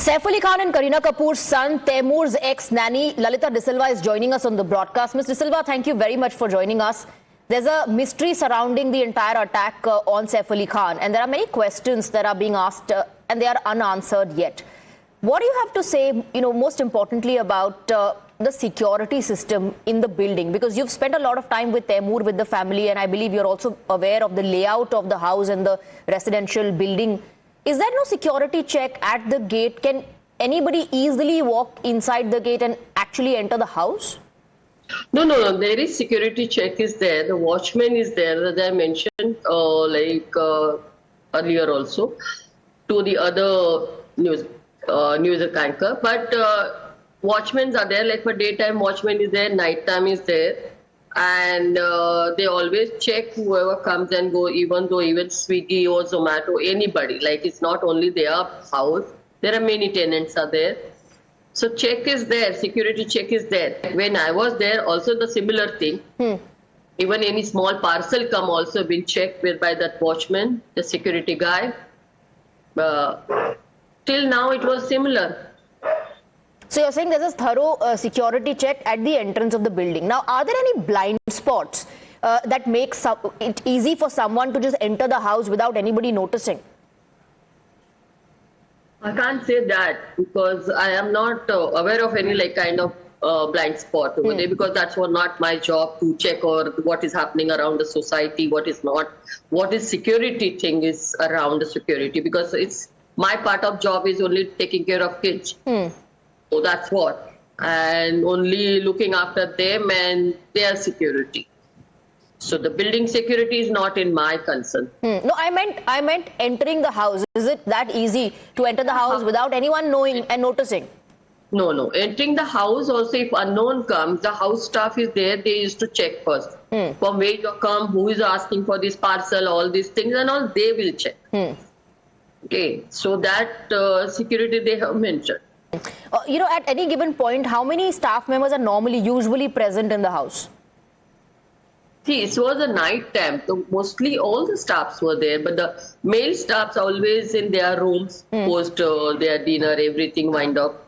Saif Ali Khan and Kareena Kapoor's son, Taimur's ex-nanny, Lalita De Silva, is joining us on the broadcast. Ms. De Silva, thank you very much for joining us. There's a mystery surrounding the entire attack on Saif Ali Khan, and there are many questions that are being asked and they are unanswered yet. What do you have to say, most importantly about the security system in the building? Because you've spent a lot of time with Taimur, with the family, and I believe you're also aware of the layout of the house and the residential building. Is there no security check at the gate? Can anybody easily walk inside the gate and actually enter the house? No. There is security check is there. The watchman is there, as I mentioned, earlier also, to the other news anchor. But watchmen are there. Like for daytime, watchman is there. Nighttime is there. And they always check whoever comes and go, even Swiggy or Zomato, anybody. Like it's not only their house. There are many tenants are there. So check is there, security check is there. When I was there, also the similar thing. Even any small parcel come also been checked by that watchman, the security guy. Till now it was similar. So you're saying there's a thorough security check at the entrance of the building. Now, are there any blind spots that makes it easy for someone to just enter the house without anybody noticing? I can't say that because I am not aware of any kind of blind spot over there, because that's not my job to check or what is happening around the society, what is not, what is security thing is around the security, because it's my part of job is only taking care of kids. So that's what, and only looking after them and their security. So the building security is not in my concern. No, I meant entering the house. Is it that easy to enter the house without anyone knowing and noticing? No. Entering the house also, if unknown comes, the house staff is there. They used to check first. From where you come, who is asking for this parcel, all these things and all, they will check. Okay, so that security they have mentioned. At any given point, how many staff members are usually present in the house? See, it was a night time, so mostly all the staffs were there, but the male staffs always in their rooms, post their dinner, everything wind up.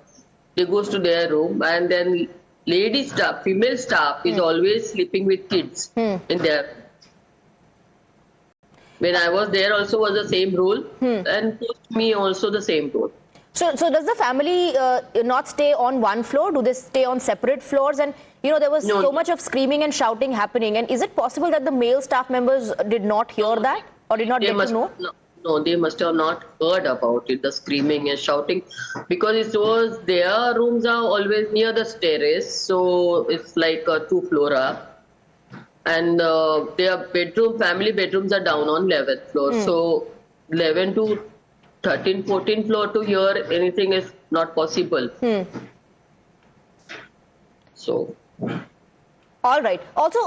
They goes to their room, and then lady staff, female staff is always sleeping with kids in their. When I was there also was the same rule, and post me also the same rule. So does the family not stay on one floor? Do they stay on separate floors? And there was so much of screaming and shouting happening. And is it possible that the male staff members did not hear that or did not get to know? No, they must have not heard about it, the screaming and shouting, because it was their rooms are always near the terrace, so it's like a 2-floor, and their family bedrooms are down on 11th floor. So 11 to 13, 14 floor to hear anything is not possible. So. All right. Also,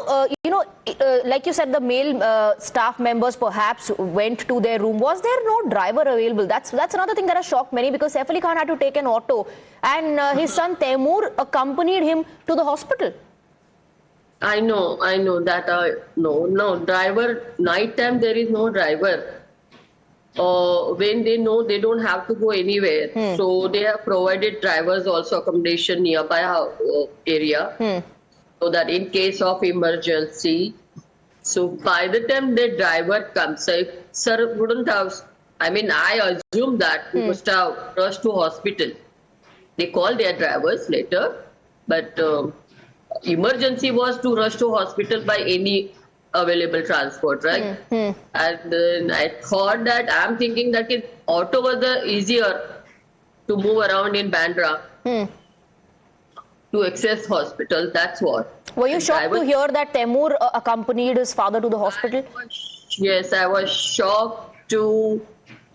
like you said, the male staff members perhaps went to their room. Was there no driver available? That's another thing that has shocked many, because Saif Ali Khan had to take an auto, and his son Taimur accompanied him to the hospital. I know that. No driver. Night time there is no driver. When they know they don't have to go anywhere, so they have provided drivers also accommodation nearby area, so that in case of emergency, so by the time the driver comes, sir wouldn't have, I assume that he must have rushed to hospital. They call their drivers later, but emergency was to rush to hospital by any available transport, right? And then I thought that, I'm thinking that auto was the easier to move around in Bandra to access hospital. That's what. Were you shocked to hear that Taimur accompanied his father to the hospital? Yes, I was shocked to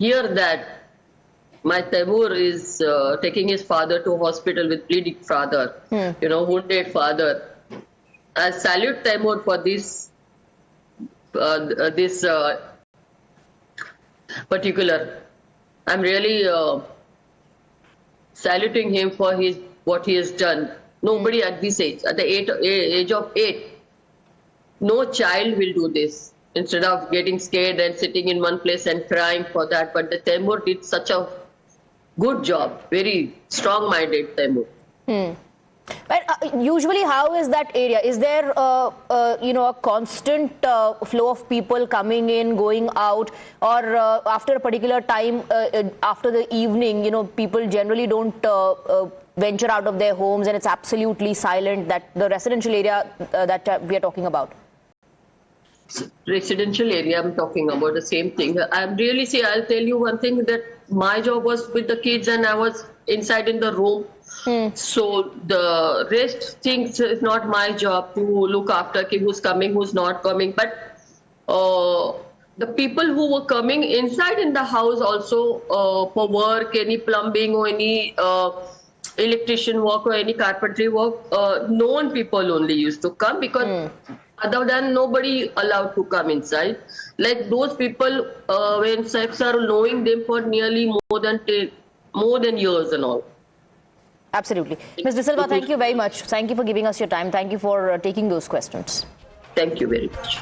hear that my Taimur is taking his father to hospital with bleeding father, wounded father. I salute Taimur for this particular. I'm really saluting him for what he has done. Nobody at this age, at the age of 8, no child will do this. instead of getting scared and sitting in one place and crying for that. But the Taimur did such a good job, very strong-minded Taimur. But usually, how is that area? Is there, a constant flow of people coming in, going out, or after a particular time, after the evening, people generally don't venture out of their homes, and it's absolutely silent? That the residential area that we are talking about. Residential area, I'm talking about the same thing. I'll tell you one thing, that my job was with the kids and I was inside in the room. So the rest things is not my job to look after who's coming, who's not coming. But the people who were coming inside in the house also for work, any plumbing or any electrician work or any carpentry work, known people only used to come, because other than nobody allowed to come inside. Like those people, when Saif sir knowing them for nearly more than years and all. Absolutely. Ms. De Silva, thank you very much. Thank you for giving us your time. Thank you for taking those questions. Thank you very much.